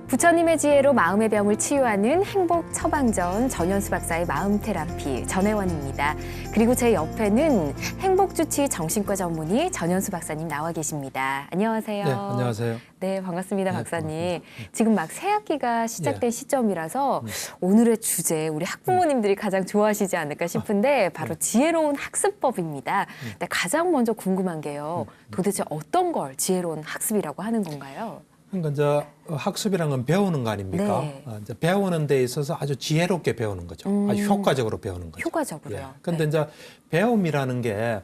부처님의 지혜로 마음의 병을 치유하는 행복 처방전 전현수 박사의 마음 테라피 전혜원입니다. 그리고 제 옆에는 행복주치 정신과 전문의 전현수 박사님 나와 계십니다. 안녕하세요. 네, 안녕하세요. 네, 반갑습니다, 네, 박사님. 반갑습니다. 지금 막 새학기가 시작된 네. 시점이라서 오늘의 주제 우리 학부모님들이 가장 좋아하시지 않을까 싶은데 바로 지혜로운 학습법입니다. 근데 가장 먼저 궁금한 게요. 도대체 어떤 걸 지혜로운 학습이라고 하는 건가요? 그러니까 이제 학습이란 건 배우는 거 아닙니까? 네. 이제 배우는 데 있어서 아주 지혜롭게 배우는 거죠. 아주 효과적으로 배우는 거죠. 효과적으로요. 근데 네. 이제 배움이라는 게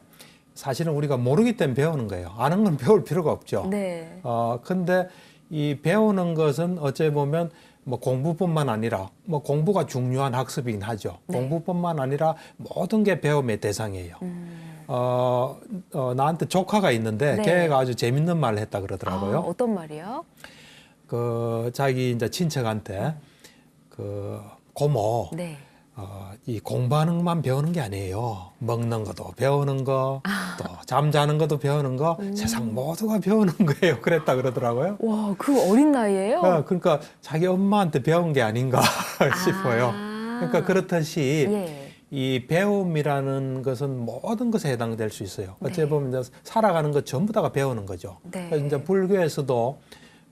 사실은 우리가 모르기 때문에 배우는 거예요. 아는 건 배울 필요가 없죠. 네. 근데 이 배우는 것은 어찌 보면 뭐 공부뿐만 아니라 뭐 공부가 중요한 학습이긴 하죠. 네. 공부뿐만 아니라 모든 게 배움의 대상이에요. 나한테 조카가 있는데 네. 걔가 아주 재밌는 말을 했다 그러더라고요. 어떤 말이요? 자기 이제 친척한테 고모, 네. 이 공부하는 것만 배우는 게 아니에요. 먹는 것도 배우는 거, 또 잠자는 것도 배우는 거, 세상 모두가 배우는 거예요. 그랬다 그러더라고요. 와, 그 어린 나이에요? 그러니까 자기 엄마한테 배운 게 아닌가 싶어요. 그러니까 그렇듯이 예. 이 배움이라는 것은 모든 것에 해당될 수 있어요. 어찌 네. 보면 이제 살아가는 것 전부 다가 배우는 거죠. 네. 그래서 이제 불교에서도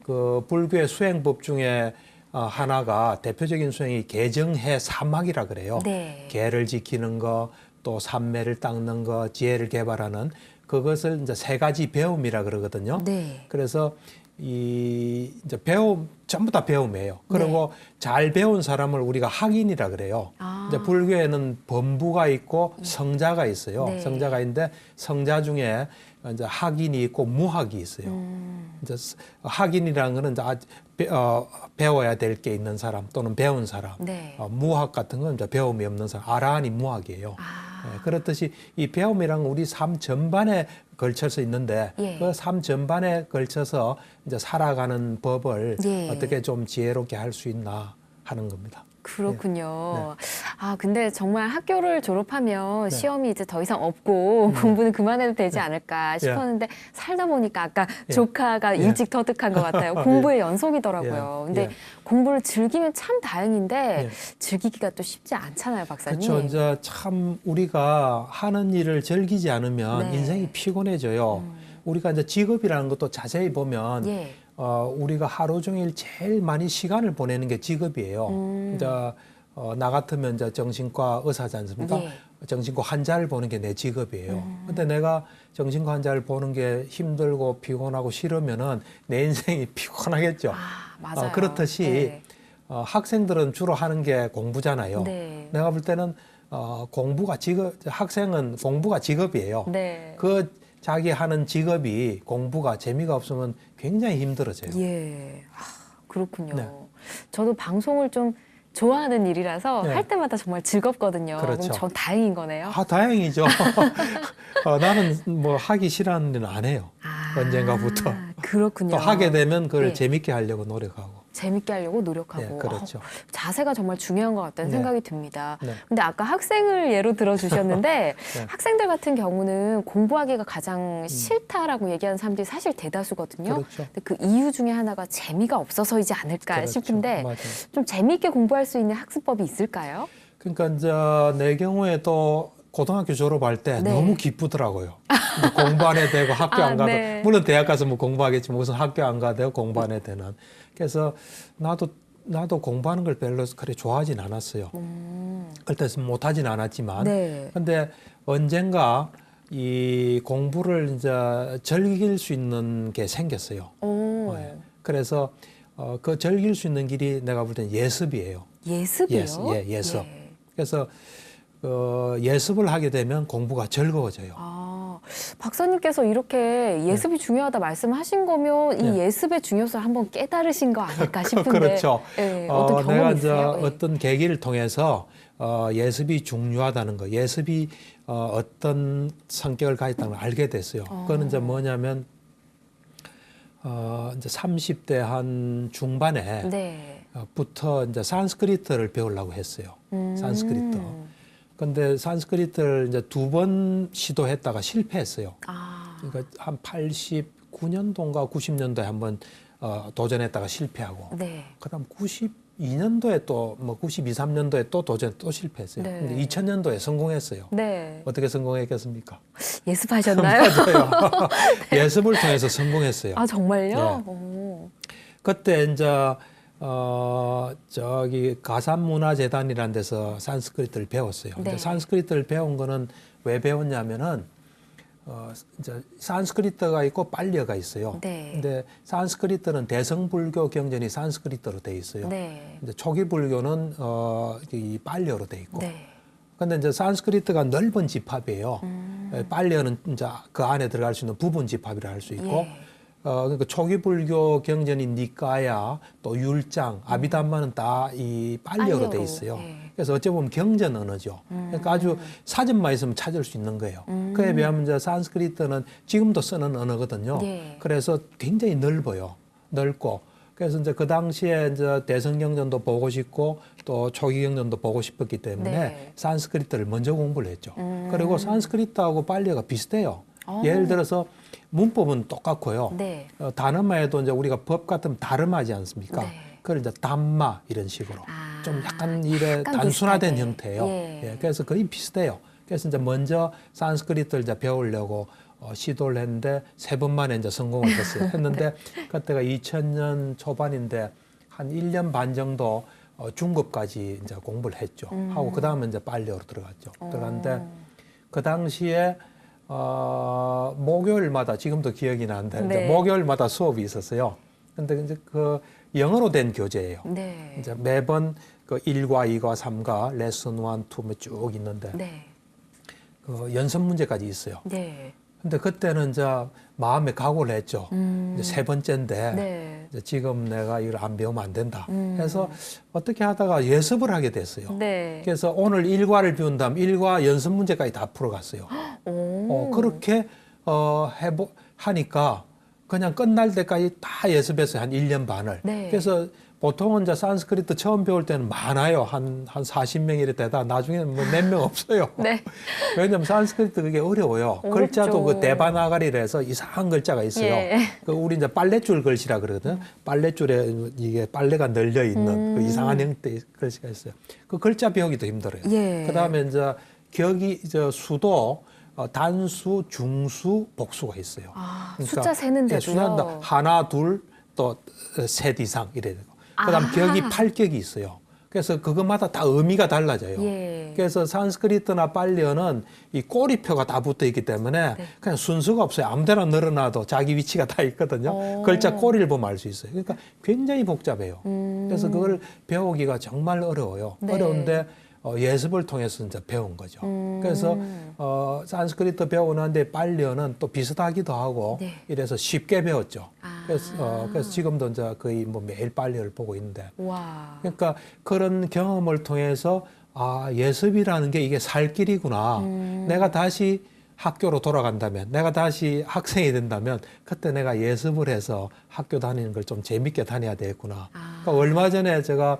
그 불교의 수행법 중에 하나가 대표적인 수행이 계정해 삼학이라 그래요. 네. 계를 지키는 거, 또 삼매를 닦는 거, 지혜를 개발하는 그것을 이제 세 가지 배움이라 그러거든요. 네. 그래서 이제 배움 전부 다 배움이에요. 그리고 잘 배운 사람을 우리가 학인이라 그래요. 이제 불교에는 범부가 있고 성자가 있어요. 네. 성자가 있는데 성자 중에 이제 학인이 있고 무학이 있어요. 이제 학인이라는 거는 이제 배워야 될 게 있는 사람 또는 배운 사람. 네. 무학 같은 건 이제 배움이 없는 사람. 아라한이 무학이에요. 그렇듯이 이 배움이란 우리 삶 전반에 걸쳐서 있는데 예. 그 삶 전반에 걸쳐서 이제 살아가는 법을 예. 어떻게 좀 지혜롭게 할 수 있나 하는 겁니다. 그렇군요. 근데 정말 학교를 졸업하면 네. 시험이 이제 더 이상 없고 공부는 그만해도 되지 않을까 싶었는데 살다 보니까 아까 조카가 일찍 터득한 것 같아요. 공부의 연속이더라고요. 근데 공부를 즐기면 참 다행인데 즐기기가 또 쉽지 않잖아요, 박사님. 그렇죠. 이제 참 우리가 하는 일을 즐기지 않으면 네. 인생이 피곤해져요. 우리가 이제 직업이라는 것도 자세히 보면 예. 우리가 하루 종일 제일 많이 시간을 보내는 게 직업이에요. 이제 나 같으면 이제 정신과 의사지 않습니까? 예. 정신과 환자를 보는 게 내 직업이에요. 근데 내가 정신과 환자를 보는 게 힘들고 피곤하고 싫으면은 내 인생이 피곤하겠죠. 맞아요. 그렇듯이 네. 학생들은 주로 하는 게 공부잖아요. 네. 내가 볼 때는 공부가 학생은 공부가 직업이에요. 네. 그 자기 하는 직업이 공부가 재미가 없으면 굉장히 힘들어져요. 예. 그렇군요. 네. 저도 방송을 좀 좋아하는 일이라서 네. 할 때마다 정말 즐겁거든요. 그렇죠. 그럼 전 다행인 거네요. 다행이죠. 나는 뭐 하기 싫어하는 일은 안 해요. 언젠가부터. 그렇군요. 또 하게 되면 그걸 네. 재밌게 하려고 노력하고. 재밌게 하려고 노력하고. 네, 그렇죠. 자세가 정말 중요한 것 같다는 네. 생각이 듭니다. 네. 근데 아까 학생을 예로 들어주셨는데 네. 학생들 같은 경우는 공부하기가 가장 싫다라고 얘기하는 사람들이 사실 대다수거든요. 그렇죠. 근데 그 이유 중에 하나가 재미가 없어서이지 않을까 그렇죠. 싶은데 맞아요. 좀 재미있게 공부할 수 있는 학습법이 있을까요? 그러니까 이제 내 경우에도 고등학교 졸업할 때 네. 너무 기쁘더라고요. 공부 안 해도 되고 학교 안 가도 네. 물론 대학 가서 뭐 공부하겠지만 우선 학교 안 가도 되고 공부 안 해도 되는. 그래서 나도 공부하는 걸 별로 그렇게 좋아하진 않았어요. 그때 못하진 않았지만. 네. 근데 언젠가 이 공부를 이제 즐길 수 있는 게 생겼어요. 그래서 그 즐길 수 있는 길이 내가 볼 때는 예습이에요. 예습이요? 예습. 예. 그래서 예습을 하게 되면 공부가 즐거워져요. 박사님께서 이렇게 예습이 중요하다 말씀하신 거면 이 예습의 중요성을 한번 깨달으신 거 아닐까 싶은데 그렇죠. 예, 어떤 내가 경험이 이제 있어요? 예. 어떤 계기를 통해서 예습이 중요하다는 거, 예습이 어떤 성격을 가졌다는 걸 알게 됐어요. 그거는 이제 뭐냐면 이제 30대 한 중반에 네. 부터 이제 산스크리트를 배우려고 했어요. 산스크리트. 근데 산스크리트를 이제 2번 시도했다가 실패했어요. 그러니까 한 89년도인가 90년도에 한번 도전했다가 실패하고 네. 그다음 92년도에 또 뭐 92, 3년도에 또 도전 또 실패했어요. 네. 근데 2000년도에 성공했어요. 네. 어떻게 성공했겠습니까? 예습하셨나요? 맞아요. 예습을 통해서 성공했어요. 아, 정말요? 네. 오. 그때 이제 저기 가산문화재단이라는 데서 산스크리트를 배웠어요. 네. 근데 산스크리트를 배운 거는 왜 배웠냐면은 이제 산스크리트가 있고 빨리어가 있어요. 네. 근데 산스크리트는 대성불교 경전이 산스크리트로 돼 있어요. 네. 이제 초기 불교는 이 빨리어로 돼 있고. 네. 근데 이제 산스크리트가 넓은 집합이에요. 빨리어는 이제 그 안에 들어갈 수 있는 부분 집합이라 할 수 있고. 예. 그러니까 초기 불교 경전인 니까야 또 율장, 아비담마는 다 이 빨리어로 돼 있어요. 예. 그래서 어찌 보면 경전 언어죠. 그러니까 아주 사전만 있으면 찾을 수 있는 거예요. 그에 비하면 이제 산스크리트는 지금도 쓰는 언어거든요. 예. 그래서 굉장히 넓어요. 넓고. 그래서 이제 그 당시에 이제 대성경전도 보고 싶고 또 초기경전도 보고 싶었기 때문에 네. 산스크리트를 먼저 공부를 했죠. 그리고 산스크리트하고 빨리어가 비슷해요. 오. 예를 들어서 문법은 똑같고요. 네. 단어만 해도 이제 우리가 법 같으면 다름하지 않습니까? 네. 그걸 이제 담마 이런 식으로 아, 좀 약간 이래 약간 단순화된 비슷하게. 형태예요. 예. 예, 그래서 거의 비슷해요. 그래서 이제 먼저 산스크리트를 이제 배우려고 시도를 했는데 3번 만에 이제 성공을 했어요. 했는데 그때가 2000년 초반인데 한 1년 반 정도 중급까지 이제 공부를 했죠. 하고 그 다음에 이제 빨리어로 들어갔죠. 들어갔는데 그 당시에 목요일마다 지금도 기억이 나는데 네. 이제 목요일마다 수업이 있었어요. 근데 이제 그 영어로 된 교재예요. 네. 이제 매번 그 1과 2과 3과 레슨 1, 2 쭉 있는데 네. 그 연습 문제까지 있어요. 네. 근데 그때는 이제 마음에 각오를 했죠. 이제 3번째인데 네. 이제 지금 내가 이걸 안 배우면 안 된다. 그래서 어떻게 하다가 예습을 하게 됐어요. 네. 그래서 오늘 1과를 배운 다음 1과 연습 문제까지 다 풀어갔어요. 오. 그렇게 하니까 그냥 끝날 때까지 다 예습했어요. 한 1년 반을. 네. 그래서 보통은 이제 산스크리트 처음 배울 때는 많아요. 한 40명 이래 되다 나중에는 뭐 몇 명 없어요. 네. 왜냐면 산스크리트 그게 어려워요. 어렵죠. 글자도 그 대바나가리라 해서 이상한 글자가 있어요. 예. 그 우리 이제 빨랫줄 글씨라 그러거든요. 빨랫줄에 이게 빨래가 널려 있는 그 이상한 형태의 글씨가 있어요. 그 글자 배우기도 힘들어요. 예. 그다음에 이제 격이 수도 단수, 중수, 복수가 있어요. 아, 그러니까 숫자 세는데도요. 숫자도 하나, 둘, 또 셋 이상 이래야 되고. 그다음 격이 8격이 있어요. 그래서 그것마다 다 의미가 달라져요. 예. 그래서 산스크리트나 빨리어는 이 꼬리표가 다 붙어 있기 때문에 네. 그냥 순서가 없어요. 아무데나 늘어놔도 자기 위치가 다 있거든요. 글자 꼬리를 보면 알 수 있어요. 그러니까 굉장히 복잡해요. 그래서 그걸 배우기가 정말 어려워요. 네. 어려운데 예습을 통해서 이제 배운 거죠. 그래서 산스크리트 배우는데 빨리어는 또 비슷하기도 하고 네. 이래서 쉽게 배웠죠. 아. 그래서 지금도 이제 거의 뭐 매일 빨리어를 보고 있는데 와. 그러니까 그런 경험을 통해서 예습이라는 게 이게 살 길이구나. 내가 다시 학교로 돌아간다면, 내가 다시 학생이 된다면 그때 내가 예습을 해서 학교 다니는 걸 좀 재밌게 다녀야 되겠구나. 그러니까 얼마 전에 제가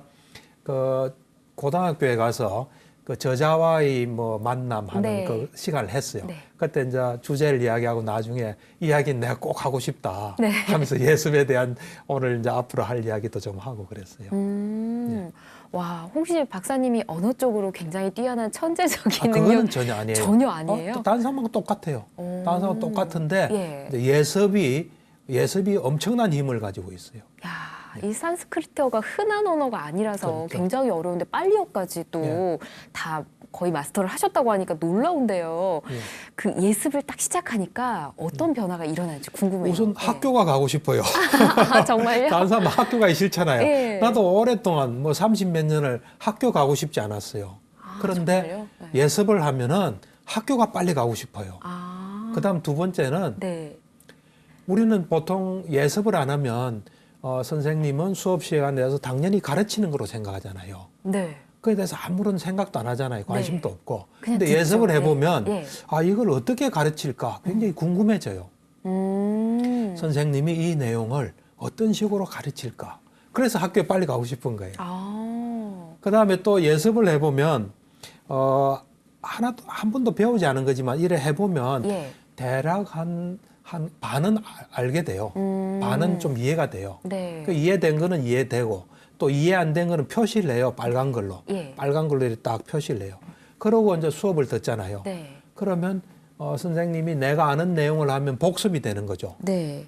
그 고등학교에 가서 그 저자와의 뭐 만남하는 네. 그 시간을 했어요. 네. 그때 이제 주제를 이야기하고 나중에 이야기는 내가 꼭 하고 싶다 네. 하면서 예습에 대한 오늘 이제 앞으로 할 이야기도 좀 하고 그랬어요. 와, 혹시 박사님이 언어 쪽으로 굉장히 뛰어난 천재적인 그거는 능력 전혀 아니에요. 전혀 아니에요? 또 다른 사람하고 똑같아요. 다른 사람하고 똑같은데 예. 근데 예습이 엄청난 힘을 가지고 있어요. 야, 이 산스크리트어가 흔한 언어가 아니라서 그렇죠. 굉장히 어려운데 빨리어까지 또 다 거의 마스터를 하셨다고 하니까 놀라운데요. 예. 그 예습을 딱 시작하니까 어떤 변화가 일어날지 궁금해요. 우선 네. 학교가 가고 싶어요. 아, 정말요? 다른 사람 학교 가기 싫잖아요. 예. 나도 오랫동안 뭐 30몇 년을 학교 가고 싶지 않았어요. 그런데 정말요? 네. 예습을 하면은 학교가 빨리 가고 싶어요. 그다음 두 번째는 네. 우리는 보통 예습을 안 하면 선생님은 수업 시간에 대해서 당연히 가르치는 거로 생각하잖아요. 네. 그에 대해서 아무런 생각도 안 하잖아요. 관심도 없고. 그냥 근데 듣죠. 예습을 네. 해보면 예. 이걸 어떻게 가르칠까 굉장히 궁금해져요. 음. 선생님이 이 내용을 어떤 식으로 가르칠까. 그래서 학교에 빨리 가고 싶은 거예요. 그 다음에 또 예습을 해보면 한 번도 배우지 않은 거지만 이래 해보면 예. 대략 한 한 반은 알게 돼요. 반은 좀 이해가 돼요. 네. 그 이해된 거는 이해되고 또 이해 안 된 거는 표시를 해요. 빨간 걸로. 예. 빨간 걸로 이렇게 딱 표시를 해요. 그러고 이제 수업을 듣잖아요. 네. 그러면 선생님이 내가 아는 내용을 하면 복습이 되는 거죠. 네.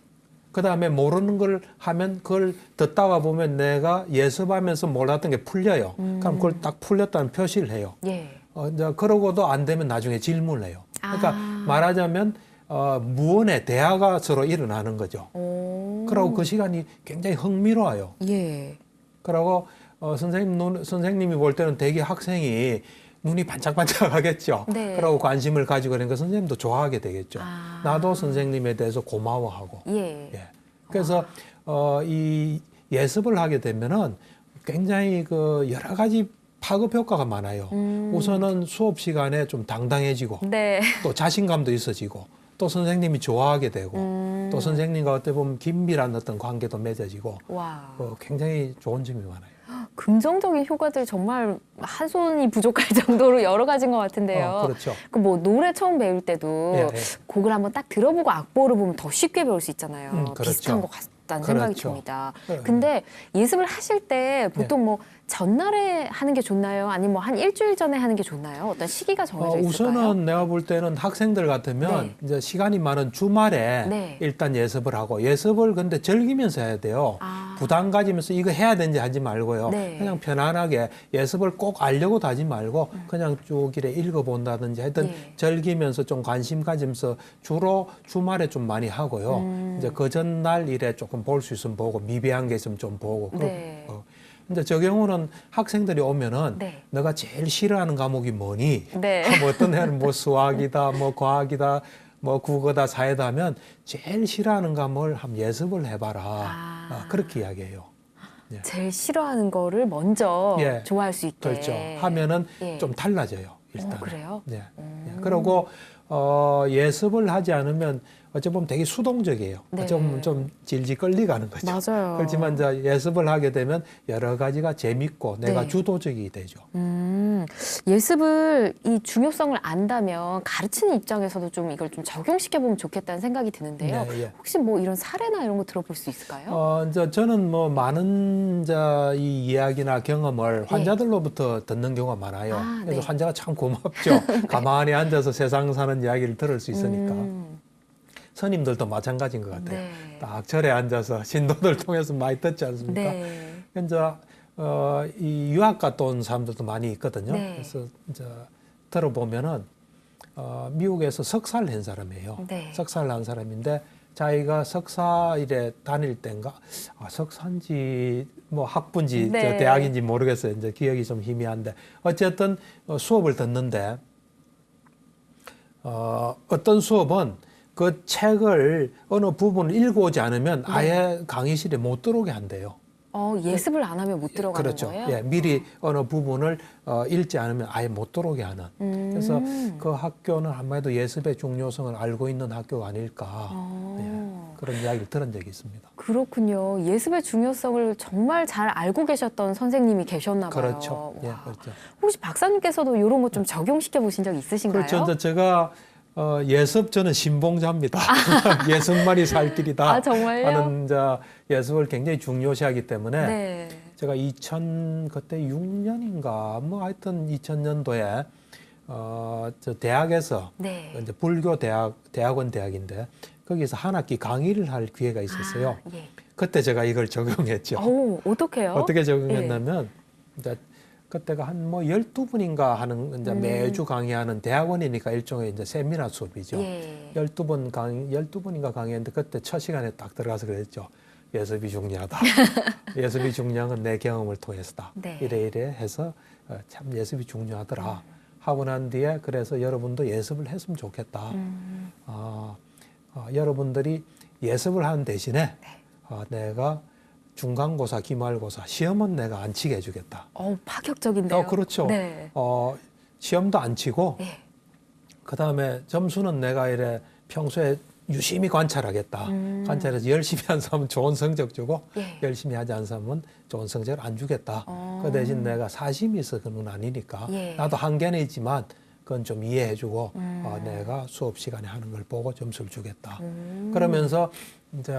그 다음에 모르는 걸 하면 그걸 듣다가 보면 내가 예습하면서 몰랐던 게 풀려요. 그럼 그걸 딱 풀렸다는 표시를 해요. 예. 이제 그러고도 안 되면 나중에 질문을 해요. 그러니까 아. 말하자면 무언의 대화가 서로 일어나는 거죠. 오. 그러고 그 시간이 굉장히 흥미로워요. 예. 그러고 선생님이 볼 때는 대개 학생이 눈이 반짝반짝하겠죠. 네. 그러고 관심을 가지고 그러니까 선생님도 좋아하게 되겠죠. 아. 나도 선생님에 대해서 고마워하고. 예. 예. 그래서 이 예습을 하게 되면은 굉장히 그 여러 가지 파급 효과가 많아요. 우선은 수업 시간에 좀 당당해지고 네. 또 자신감도 있어지고 또 선생님이 좋아하게 되고 또 선생님과 어떻게 보면 긴밀한 어떤 관계도 맺어지고 와. 굉장히 좋은 점이 많아요. 긍정적인 효과들이 정말 한 손이 부족할 정도로 여러 가지인 것 같은데요. 그렇죠. 그 뭐 노래 처음 배울 때도 예, 예. 곡을 한번 딱 들어보고 악보를 보면 더 쉽게 배울 수 있잖아요. 그렇죠. 비슷한 것 같다는 생각이 그렇죠. 듭니다. 네. 근데 예습을 하실 때 보통 뭐 전날에 하는 게 좋나요? 아니면 뭐 한 일주일 전에 하는 게 좋나요? 어떤 시기가 정해져 있을까요? 우선은 내가 볼 때는 학생들 같으면 네. 이제 시간이 많은 주말에 네. 일단 예습을 하고 예습을 근데 즐기면서 해야 돼요. 아. 부담 가지면서 이거 해야 되는지 하지 말고요. 네. 그냥 편안하게 예습을 꼭 알려고도 하지 말고 그냥 쭉 이래 읽어본다든지 하여튼 예. 즐기면서 좀 관심 가지면서 주로 주말에 좀 많이 하고요. 이제 그 전날 일에 조금 볼 수 있으면 보고 미비한 게 있으면 좀 보고. 네. 근데 저 경우는 학생들이 오면은 네. 너가 제일 싫어하는 과목이 뭐니? 네. 뭐 어떤 애는 뭐 수학이다, 뭐 과학이다, 뭐 국어다, 사회다 하면 제일 싫어하는 과목을 한번 예습을 해봐라. 그렇게 이야기해요. 예. 제일 싫어하는 거를 먼저 예. 좋아할 수 있게. 그렇죠. 하면은 예. 좀 달라져요. 일단. 그래요? 예. 예. 그리고 예습을 하지 않으면 어찌 보면 되게 수동적이에요. 네. 어찌 보면 좀 질질 끌려가는 거죠. 맞아요. 그렇지만 이제 예습을 하게 되면 여러 가지가 재밌고 내가 네. 주도적이 되죠. 예습을 이 중요성을 안다면 가르치는 입장에서도 좀 이걸 좀 적용시켜 보면 좋겠다는 생각이 드는데요. 네, 예. 혹시 뭐 이런 사례나 이런 거 들어볼 수 있을까요? 이제 저는 뭐 많은 이제 이 이야기나 경험을 환자들로부터 듣는 경우가 많아요. 아, 그래서 네. 환자가 참 고맙죠. 가만히 앉아서 세상 사는 이야기를 들을 수 있으니까. 스님들도 마찬가지인 것 같아요. 네. 딱 절에 앉아서 신도들 통해서 많이 듣지 않습니까? 네. 이제 이 유학 갔다 온 사람들도 많이 있거든요. 네. 그래서 이제 들어보면은 미국에서 석사를 한 사람이에요. 네. 석사를 한 사람인데 자기가 석사 일에 다닐 때인가 석사인지 뭐 학부인지 네. 저 대학인지 모르겠어요. 이제 기억이 좀 희미한데 어쨌든 수업을 듣는데 어떤 수업은 그 책을 어느 부분을 읽어오지 않으면 아예 강의실에 못 들어오게 한대요. 예습을 안 하면 못 들어가는 그렇죠. 거예요? 예, 미리 어느 부분을 읽지 않으면 아예 못 들어오게 하는. 그래서 그 학교는 아무래도 예습의 중요성을 알고 있는 학교가 아닐까. 예, 그런 이야기를 들은 적이 있습니다. 그렇군요. 예습의 중요성을 정말 잘 알고 계셨던 선생님이 계셨나 봐요. 그렇죠. 예, 와. 그렇죠. 혹시 박사님께서도 이런 거 좀 적용시켜 보신 적 있으신가요? 그렇죠. 이제 제가 예습 저는 신봉자입니다. 예습만이 살 길이다. 아, 정말요? 하는 이제 예습을 굉장히 중요시하기 때문에 네. 제가 그때 6년인가 뭐 하여튼 2000년도에 저 대학에서 네. 이제 불교 대학원 대학인데 거기서 한 학기 강의를 할 기회가 있었어요. 아, 예. 그때 제가 이걸 적용했죠. 오, 어떡해요? 어떻게 적용했냐면 이제 그때가 한 뭐 12분인가 하는 이제 매주 강의하는 대학원이니까 일종의 이제 세미나 수업이죠. 예. 12분인가 강의했는데 그때 첫 시간에 딱 들어가서 그랬죠. 예습이 중요하다. 예습이 중요한 건 내 경험을 통해서다. 네. 이래 해서 참 예습이 중요하더라. 하고 난 뒤에 그래서 여러분도 예습을 했으면 좋겠다. 여러분들이 예습을 하는 대신에 내가 중간고사, 기말고사, 시험은 내가 안 치게 해주겠다. 파격적인데요. 그렇죠. 네. 시험도 안 치고, 예. 그 다음에 점수는 내가 이래 평소에 유심히 관찰하겠다. 관찰해서 열심히 한 사람은 좋은 성적 주고, 예. 열심히 하지 않은 사람은 좋은 성적을 안 주겠다. 그 대신 내가 사심이 있어 그건 아니니까. 예. 나도 한계는 있지만, 그건 좀 이해해주고 내가 수업 시간에 하는 걸 보고 점수를 주겠다. 그러면서 이제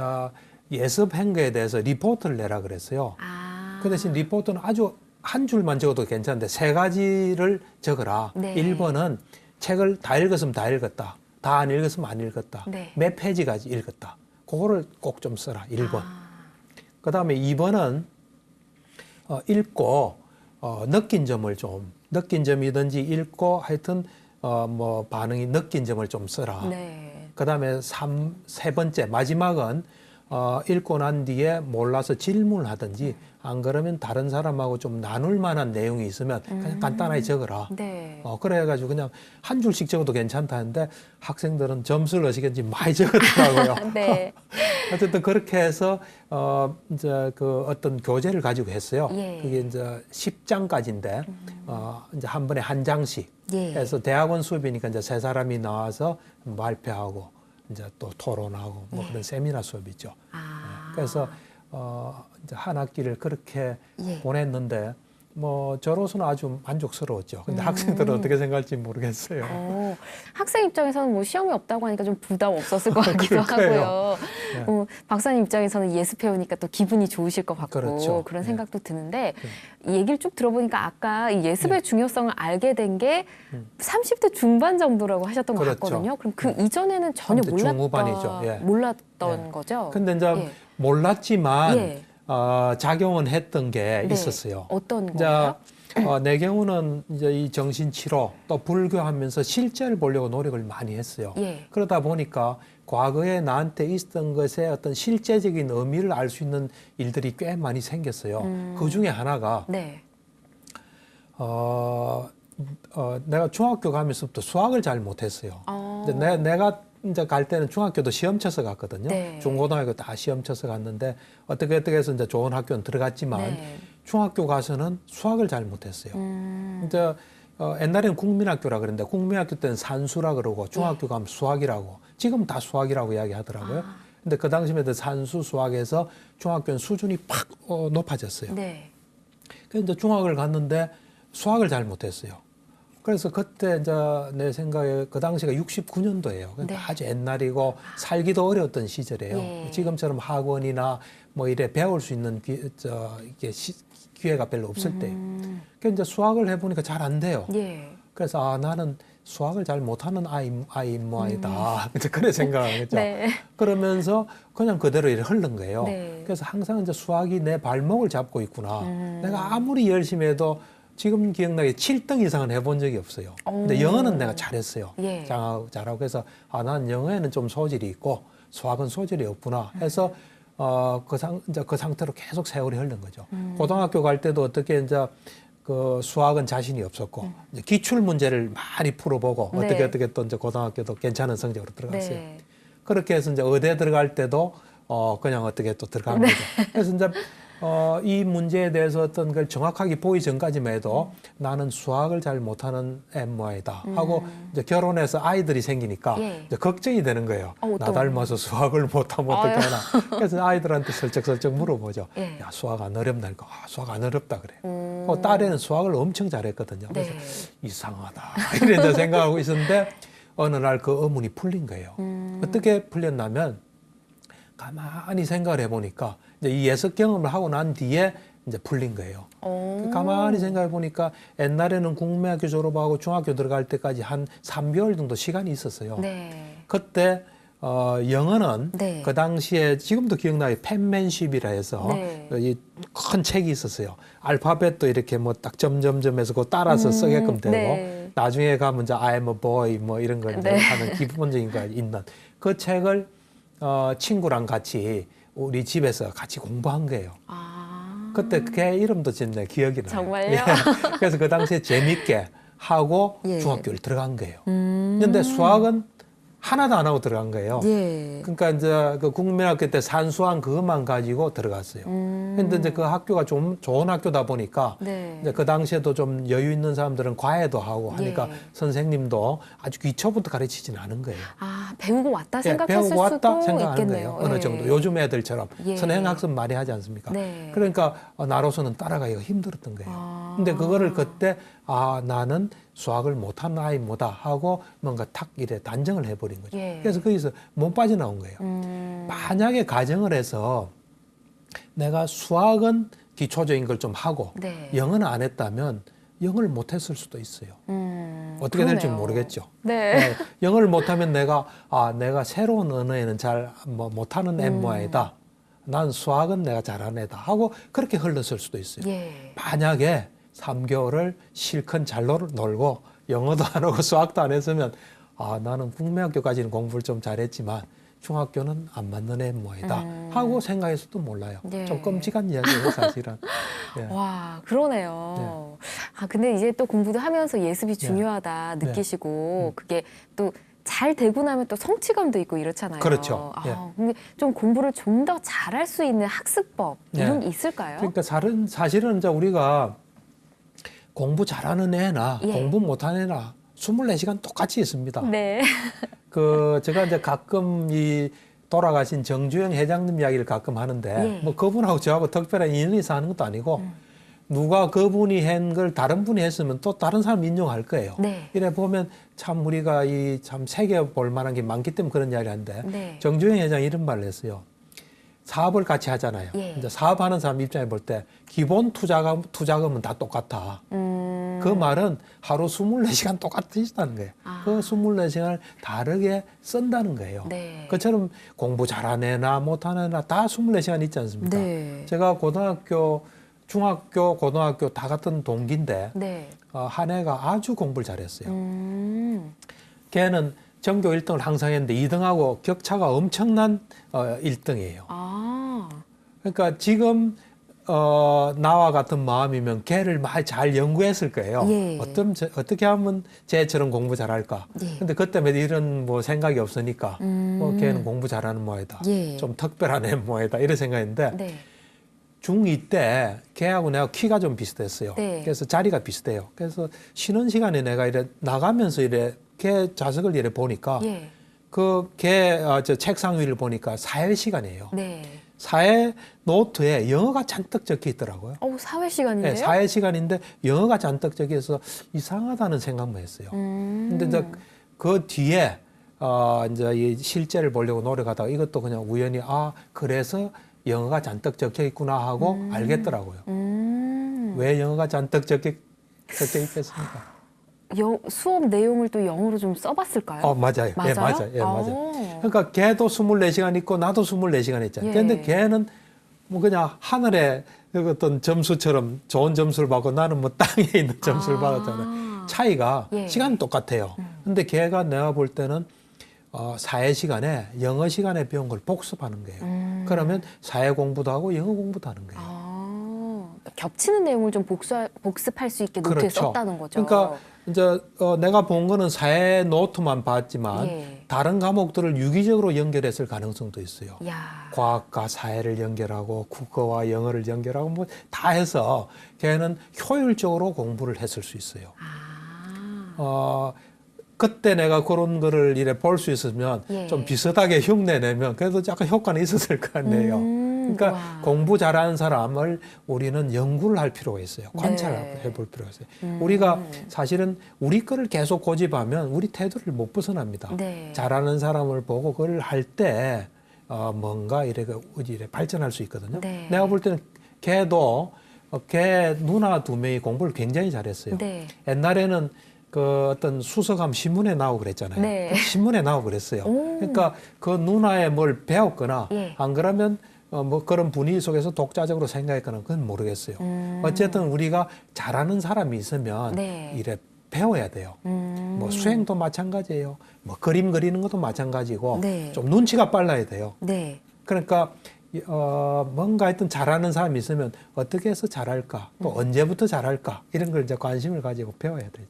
예습한 거에 대해서 리포트를 내라 그랬어요. 그 대신 리포트는 아주 한 줄만 적어도 괜찮은데 3가지를 적어라. 네. 1번은 책을 다 읽었으면 다 읽었다. 다 안 읽었으면 안 읽었다. 네. 몇 페이지까지 읽었다. 그거를 꼭 좀 써라. 1번. 그다음에 2번은 읽고 느낀 점을 좀 느낀 점이든지 읽고 하여튼 뭐 반응이 느낀 점을 좀 써라. 네. 그다음에 세 번째 마지막은 읽고 난 뒤에 몰라서 질문을 하든지 안 그러면 다른 사람하고 좀 나눌 만한 내용이 있으면 그냥 간단하게 적어라. 네. 그래가지고 그냥 한 줄씩 적어도 괜찮다는데 학생들은 점수를 어시겠는지 많이 적었더라고요. 네. 어쨌든 그렇게 해서 이제 그 어떤 교재를 가지고 했어요. 예. 그게 이제 10장까지인데 이제 한 번에 한 장씩 예. 해서 대학원 수업이니까 이제 3사람이 나와서 발표하고 이제 또 토론하고 뭐 그런 세미나 수업이죠. 그래서 이제 한 학기를 그렇게 예. 보냈는데 뭐 저로서는 아주 만족스러웠죠. 근데 학생들은 어떻게 생각할지 모르겠어요. 학생 입장에서는 뭐 시험이 없다고 하니까 좀 부담 없었을 것 같기도 그럴까요? 하고요. 네. 박사님 입장에서는 예습해오니까 또 기분이 좋으실 것 같고 그렇죠. 그런 네. 생각도 드는데 이 얘기를 쭉 들어보니까 아까 이 예습의 중요성을 알게 된 게 30대 중반 정도라고 하셨던 것 그렇죠. 같거든요. 그럼 그 이전에는 전혀 30대 중후반이죠. 예. 몰랐던 예. 거죠. 근데 이제 예. 몰랐지만 예. 작용은 했던 게 네. 있었어요. 어떤 이제 거요? 내 경우는 이제 이 정신치료 또 불교하면서 실제를 보려고 노력을 많이 했어요. 예. 그러다 보니까 과거에 나한테 있었던 것의 어떤 실제적인 의미를 알 수 있는 일들이 꽤 많이 생겼어요. 그 중에 하나가 네. 내가 중학교 가면서부터 수학을 잘 못했어요. 어. 근데 내가 이제 갈 때는 중학교도 시험 쳐서 갔거든요. 네. 중고등학교 다 시험 쳐서 갔는데 어떻게 해서 이제 좋은 학교는 들어갔지만 네. 중학교 가서는 수학을 잘 못했어요. 이제 옛날에는 국민학교라 그랬는데 국민학교 때는 산수라 그러고 중학교 가면 수학이라고 지금 다 수학이라고 이야기하더라고요. 근데 그 당시에도 산수 수학에서 중학교는 수준이 팍 높아졌어요. 네. 그래서 이제 중학을 갔는데 수학을 잘 못했어요. 그래서 그때 이제 내 생각에 그 당시가 69년도예요. 그러니까 네. 아주 옛날이고 살기도 어려웠던 시절이에요. 예. 지금처럼 학원이나 뭐 이래 배울 수 있는 기회가 별로 없을 때. 그래서 이제 수학을 해보니까 잘 안 돼요. 예. 그래서 나는 수학을 잘 못하는 아이인 모양이다. 이제 그래 생각하겠죠. 네. 그러면서 그냥 그대로 이렇게 흐른 거예요. 네. 그래서 항상 이제 수학이 내 발목을 잡고 있구나. 내가 아무리 열심히 해도 지금 기억나게 7등 이상은 해본 적이 없어요. 근데 영어는 내가 잘했어요. 예. 잘하고 그래서 난 영어에는 좀 소질이 있고 수학은 소질이 없구나 해서 이제 그 상태로 계속 세월이 흐른 거죠. 고등학교 갈 때도 어떻게 이제 그 수학은 자신이 없었고 이제 기출 문제를 많이 풀어보고 네. 어떻게 또 이제 고등학교도 괜찮은 성적으로 들어갔어요. 네. 그렇게 해서 이제 의대 들어갈 때도 그냥 어떻게 또 들어간 거죠. 그래서 이제 이 문제에 대해서 어떤 걸 정확하게 보기 전까지만 해도 나는 수학을 잘 못하는 모양이다 하고 이제 결혼해서 아이들이 생기니까 예. 이제 걱정이 되는 거예요. 나 닮아서 수학을 못하면 어떻게 하나. 그래서 아이들한테 슬쩍슬쩍 물어보죠. 예. 야, 수학 안 어렵나? 수학 안 어렵다 그래요. 딸애는 수학을 엄청 잘했거든요. 그래서 네. 이상하다. 이런 이제 생각하고 있었는데 어느 날 그 의문이 풀린 거예요. 어떻게 풀렸냐면 가만히 생각을 해보니까 이제 이 예습 경험을 하고 난 뒤에 이제 풀린 거예요. 가만히 생각해 보니까 옛날에는 국민학교 졸업하고 중학교 들어갈 때까지 한 3개월 정도 시간이 있었어요. 네. 그때 영어는 네. 그 당시에 지금도 기억나요. 펜맨십이라 해서 네. 이 큰 책이 있었어요. 알파벳도 이렇게 뭐 딱 점점점해서 그 따라서 쓰게끔 되고 네. 나중에 가면 이제 I'm a boy 뭐 이런 걸 이제 네. 하는 기본적인 거 있는 그 책을 친구랑 같이 우리 집에서 같이 공부한 거예요. 그때 걔 이름도 진짜 기억이 나요. 정말요? 예. 그래서 그 당시에 재밌게 하고 예. 중학교를 들어간 거예요. 그런데 수학은 하나도 안 하고 들어간 거예요. 예. 그러니까 이제 그 국민학교 때 산수한 그것만 가지고 들어갔어요. 근데 이제 그 학교가 좀 좋은 학교다 보니까 네. 이제 그 당시에도 좀 여유 있는 사람들은 과외도 하고 하니까 예. 선생님도 아주 기초부터 가르치지는 않은 거예요. 배우고 왔다 생각했을 배우고 왔다 수도 생각하는 있겠네요. 거예요. 어느 정도 요즘 애들처럼 선행학습 많이 하지 않습니까? 네. 그러니까 나로서는 따라가기가 힘들었던 거예요. 근데 그거를 그때 나는 수학을 못하는 아이모다 하고 뭔가 탁 이래 단정을 해버린 거죠. 그래서 거기서 못 빠져나온 거예요. 만약에 가정을 해서 내가 수학은 기초적인 걸 좀 하고 영어는 안 했다면 영어를 못했을 수도 있어요. 어떻게 그러네요. 될지 모르겠죠. 네. 영어를 못하면 내가 새로운 언어에는 잘 못하는 애 모양이다. 난 수학은 내가 잘하는 애다 하고 그렇게 흘렀을 수도 있어요. 만약에 3개월을 실컷 잘 놀고 영어도 안 하고 수학도 안 했으면 나는 국민학교까지는 공부를 좀 잘했지만 중학교는 안 맞는 애 모양이다 하고 생각했을도 몰라요. 좀 끔찍한 이야기예요, 사실은. 와, 그러네요. 근데 이제 또 공부도 하면서 예습이 중요하다 느끼시고 그게 또 잘 되고 나면 또 성취감도 있고 이렇잖아요. 그렇죠. 근데 좀 공부를 좀 더 잘할 수 있는 학습법 이런 게 있을까요? 그러니까 사실은 이제 우리가 공부 잘하는 애나 공부 못하는 애나 24시간 똑같이 있습니다. 네. 제가 이제 가끔 이 돌아가신 정주영 회장님 이야기를 가끔 하는데 뭐 그분하고 저하고 특별한 인연이 있어 하는 것도 아니고 누가 그분이 한 걸 다른 분이 했으면 또 다른 사람 인용할 거예요. 이래 보면 참 우리가 참 새겨 볼 만한 게 많기 때문에 그런 이야기를 하는데 정주영 회장이 이런 말을 했어요. 사업을 같이 하잖아요. 이제 사업하는 사람 입장에 볼 때 기본 투자금은 다 똑같아. 그 말은 하루 24시간 똑같으시다는 거예요. 그 24시간을 다르게 쓴다는 거예요. 그처럼 공부 잘하는 애나 못하는 애나 다 24시간 있지 않습니까? 제가 중학교, 고등학교 다 같은 동기인데 한 애가 아주 공부를 잘했어요. 걔는 전교 1등을 항상 했는데 2등하고 격차가 엄청난 1등이에요. 그러니까 지금 나와 같은 마음이면 걔를 많이 잘 연구했을 거예요. 어떻게 하면 쟤처럼 공부 잘할까. 근데 그때 이런 생각이 없으니까 걔는 공부 잘하는 모양이다. 좀 특별한 애 모양이다. 이런 생각인데 중2 때 걔하고 내가 키가 좀 비슷했어요. 그래서 자리가 비슷해요. 그래서 쉬는 시간에 내가 나가면서 걔 자석을 보니까 걔 책상 위를 보니까 사회 시간이에요. 사회 노트에 영어가 잔뜩 적혀 있더라고요. 사회 시간인데요? 사회 시간인데 영어가 잔뜩 적혀 있어서 이상하다는 생각만 했어요. 근데 이제 그 뒤에 이제 이 실제를 보려고 노력하다가 이것도 그냥 우연히 그래서 영어가 잔뜩 적혀 있구나 하고 알겠더라고요. 왜 영어가 잔뜩 적혀 있겠습니까? 수업 내용을 또 영어로 좀 써봤을까요? 맞아요. 맞아요. 그러니까 걔도 24시간 있고 나도 24시간 있잖아요. 그런데 걔는 그냥 하늘에 어떤 점수처럼 좋은 점수를 받고 나는 땅에 있는 점수를 받았잖아요. 차이가 시간은 똑같아요. 근데 걔가 내가 볼 때는 사회 시간에 영어 시간에 배운 걸 복습하는 거예요. 그러면 사회 공부도 하고 영어 공부도 하는 거예요. 겹치는 내용을 좀 복습할 수 있게 노트에 썼다는 거죠. 그러니까 이제 내가 본 거는 사회 노트만 봤지만 다른 과목들을 유기적으로 연결했을 가능성도 있어요. 과학과 사회를 연결하고 국어와 영어를 연결하고 다 해서 걔는 효율적으로 공부를 했을 수 있어요. 그때 내가 그런 거를 볼 수 있으면 좀 비슷하게 흉내내면 그래도 약간 효과는 있었을 거 아니에요. 그러니까 공부 잘하는 사람을 우리는 연구를 할 필요가 있어요. 관찰해 볼 필요가 있어요. 우리가 사실은 우리 거를 계속 고집하면 우리 태도를 못 벗어납니다. 잘하는 사람을 보고 그걸 할 때 뭔가 이래 발전할 수 있거든요. 내가 볼 때는 걔도 걔 누나 2명이 공부를 굉장히 잘했어요. 옛날에는 어떤 수석함 신문에 나오고 그랬잖아요. 신문에 나오고 그랬어요. 그러니까 그 누나의 뭘 배웠거나 안 그러면 그런 분위기 속에서 독자적으로 생각했거나 그건 모르겠어요. 어쨌든 우리가 잘하는 사람이 있으면 이래 배워야 돼요. 수행도 마찬가지예요. 그림 그리는 것도 마찬가지고 좀 눈치가 빨라야 돼요. 그러니까 뭔가 하여튼 잘하는 사람이 있으면 어떻게 해서 잘할까, 또 언제부터 잘할까 이런 걸 이제 관심을 가지고 배워야 돼요.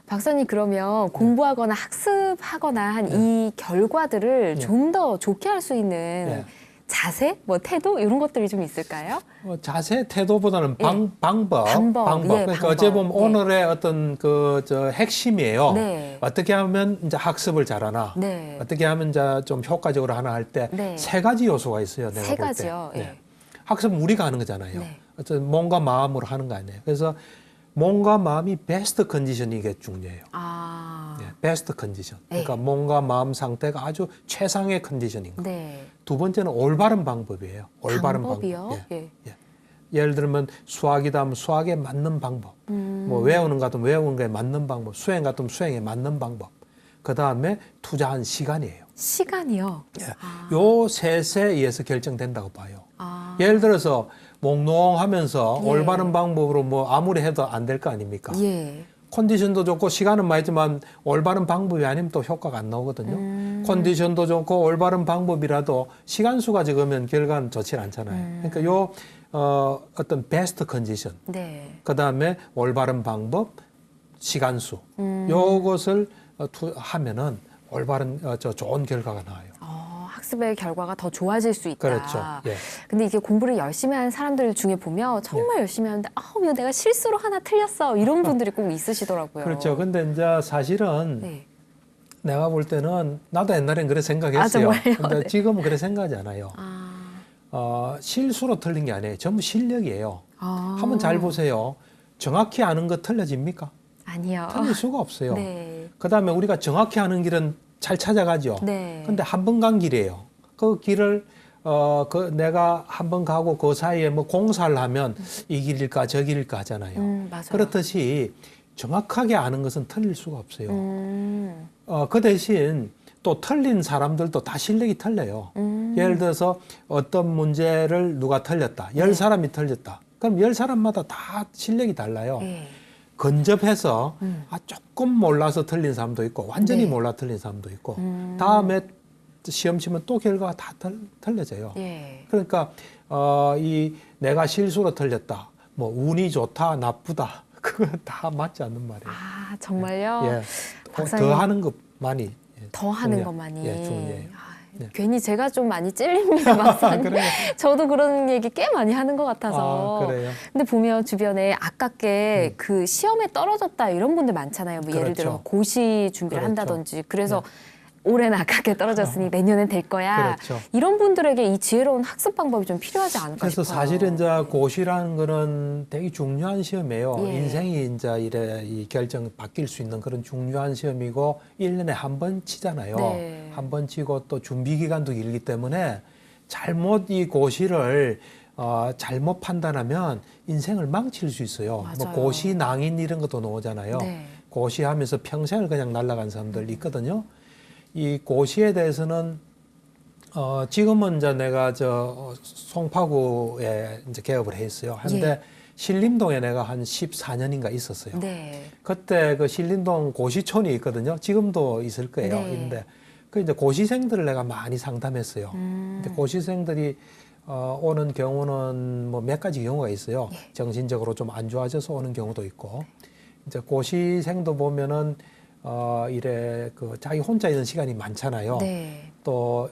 박사님 그러면 공부하거나 학습하거나 한 이 결과들을 좀 더 좋게 할 수 있는 자세, 뭐 태도 이런 것들이 좀 있을까요? 자세, 태도보다는 예. 방법. 예, 그러니까 어째 보면 예. 오늘의 어떤 저 핵심이에요. 네. 어떻게 하면 이제 학습을 잘하나, 네. 어떻게 하면 이제 좀 효과적으로 하나 할 때 네. 세 가지 요소가 있어요. 내가 세 볼 가지요. 때. 예. 학습은 우리가 하는 거잖아요. 네. 어떤 몸과 마음으로 하는 거 아니에요. 그래서 몸과 마음이 베스트 컨디션이 이게 중요해요. 베스트 컨디션. 그러니까 네. 몸과 마음 상태가 아주 최상의 컨디션인 거. 네. 두 번째는 올바른 방법이에요. 올바른 방법이요? 방법. 예. 예를 들면 수학이다 하면 수학에 맞는 방법. 뭐 외우는 것 같으면 외우는 거에 맞는 방법. 수행 같으면 수행에 맞는 방법. 그 다음에 투자한 시간이에요. 시간이요? 요 셋에 의해서 결정된다고 봐요. 아. 예를 들어서 몽롱하면서 예. 올바른 방법으로 뭐 아무리 해도 안 될 거 아닙니까? 예. 컨디션도 좋고 시간은 많지만 올바른 방법이 아니면 또 효과가 안 나오거든요. 컨디션도 좋고 올바른 방법이라도 시간 수가 적으면 결과는 좋지 않잖아요. 그러니까 요 어떤 베스트 컨디션, 네. 그 다음에 올바른 방법, 시간 수, 요것을 하면은 올바른 좋은 결과가 나와요. 학습의 결과가 더 좋아질 수 있다. 그렇죠. 예. 근데 이게 공부를 열심히 하는 사람들 중에 보면 정말 열심히 하는데 왜 내가 실수로 하나 틀렸어 이런 분들이 꼭 있으시더라고요. 그렇죠. 근데 이제 사실은 네. 내가 볼 때는 나도 옛날엔 그래 생각했어요. 정말요? 근데 네. 지금은 그래 생각하지 않아요. 실수로 틀린 게 아니에요. 전부 실력이에요. 한번 잘 보세요. 정확히 아는 거 틀려집니까? 아니요. 틀릴 수가 없어요. 네. 그다음에 우리가 정확히 아는 길은 잘 찾아가죠. 네. 근데 한 번 간 길이에요. 그 길을 내가 한 번 가고 그 사이에 뭐 공사를 하면 이 길일까 저 길일까 하잖아요. 맞아요. 그렇듯이 정확하게 아는 것은 틀릴 수가 없어요. 그 대신 또 틀린 사람들도 다 실력이 틀려요. 예를 들어서 어떤 문제를 누가 틀렸다. 10사람이 틀렸다. 그럼 10사람마다 다 실력이 달라요. 네. 근접해서 조금 몰라서 틀린 사람도 있고 완전히 네. 몰라 틀린 사람도 있고 다음에 시험 치면 또 결과가 다 틀려져요. 예. 그러니까 이 내가 실수로 틀렸다. 뭐 운이 좋다, 나쁘다. 그거 다 맞지 않는 말이에요. 정말요? 예. 박사님. 더 하는 것만이 더 하는 것만이. 중요해요. 네. 괜히 제가 좀 많이 찔립니다, 박사님. 그래요? 저도 그런 얘기 꽤 많이 하는 것 같아서. 그래요? 근데 보면 주변에 아깝게 그 시험에 떨어졌다 이런 분들 많잖아요. 뭐 예를 그렇죠. 들어 고시 준비를 그렇죠. 한다든지. 그래서 올해는 아깝게 떨어졌으니 내년엔 될 거야. 그렇죠. 이런 분들에게 이 지혜로운 학습 방법이 좀 필요하지 않을까 그래서 싶어요. 사실은 이제 고시라는 거는 되게 중요한 시험이에요. 예. 인생이 이제 이래 이 결정 바뀔 수 있는 그런 중요한 시험이고 1년에 한 번 치잖아요. 네. 한 번 치고 또 준비 기간도 길기 때문에 잘못 이 고시를 잘못 판단하면 인생을 망칠 수 있어요. 뭐 맞아요. 고시 낭인 이런 것도 나오잖아요. 네. 고시하면서 평생을 그냥 날아간 사람들 있거든요. 이 고시에 대해서는 지금은 이제 내가 송파구에 이제 개업을 했어요. 한데 예. 신림동에 내가 한 14년인가 있었어요. 네. 그때 그 신림동 고시촌이 있거든요. 지금도 있을 거예요. 네. 있는데 그 이제 고시생들을 내가 많이 상담했어요. 근데 고시생들이 오는 경우는 뭐 몇 가지 경우가 있어요. 예. 정신적으로 좀 안 좋아져서 오는 경우도 있고. 이제 고시생도 보면은 이래 자기 혼자 있는 시간이 많잖아요. 네. 또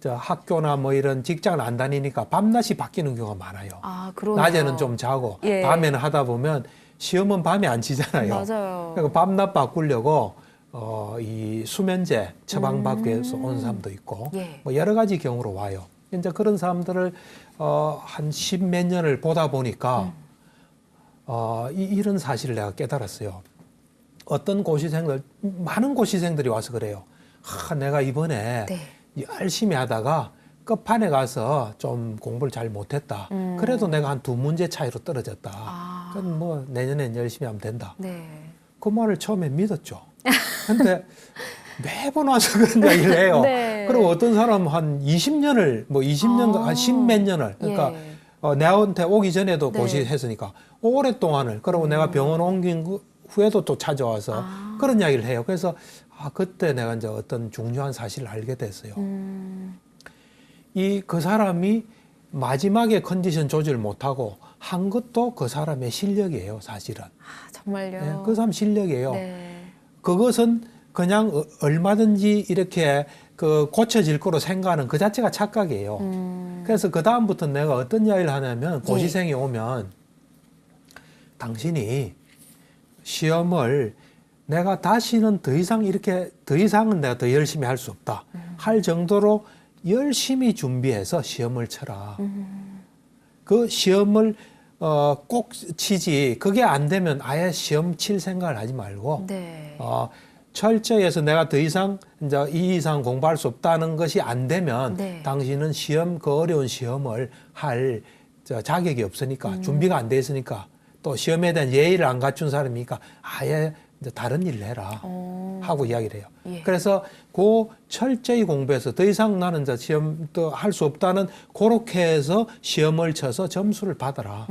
학교나 뭐 이런 직장을 안 다니니까 밤낮이 바뀌는 경우가 많아요. 그러네요. 낮에는 좀 자고 예. 밤에는 하다 보면 시험은 밤에 안 치잖아요. 맞아요. 그러니까 밤낮 바꾸려고 이 수면제 처방받기 위해서 온 사람도 있고 예. 뭐 여러 가지 경우로 와요. 이제 그런 사람들을 한 10몇 년을 보다 보니까 이런 사실을 내가 깨달았어요. 어떤 고시생들, 많은 고시생들이 와서 그래요. 내가 이번에 네. 열심히 하다가 끝판에 가서 좀 공부를 잘 못했다. 그래도 내가 한 2문제 차이로 떨어졌다. 그럼 뭐 내년엔 열심히 하면 된다. 네. 그 말을 처음에 믿었죠. 근데 매번 와서 그런 이야기를 해요. 네. 그리고 어떤 사람은 한 20년을, 뭐 20년, 한 10몇 년을. 그러니까 예. 내한테 오기 전에도 네. 고시했으니까 오랫동안을. 그리고 내가 병원 옮긴 후에도 또 찾아와서 그런 이야기를 해요. 그래서 그때 내가 이제 어떤 중요한 사실을 알게 됐어요. 그 사람이 마지막에 컨디션 조절 못하고 한 것도 그 사람의 실력이에요, 사실은. 정말요? 네, 그 사람 실력이에요. 네. 그것은 그냥 얼마든지 이렇게 그 고쳐질 거로 생각하는 그 자체가 착각이에요. 그래서 그 다음부터 내가 어떤 이야기를 하냐면 고시생이 오면 당신이 시험을 내가 다시는 더 이상은 내가 더 열심히 할 수 없다. 할 정도로 열심히 준비해서 시험을 쳐라. 그 시험을 꼭 치지. 그게 안 되면 아예 시험 칠 생각을 하지 말고 네. 철저히 해서 내가 더 이상 이제 이 이상 공부할 수 없다는 것이 안 되면 네. 당신은 그 어려운 시험을 할 자격이 없으니까 준비가 안 돼 있으니까 또 시험에 대한 예의를 안 갖춘 사람이니까 아예 이제 다른 일을 해라 하고 이야기를 해요. 예. 그래서 그 철저히 공부해서 더 이상 나는 이제 시험도 할 수 없다는 그렇게 해서 시험을 쳐서 점수를 받아라.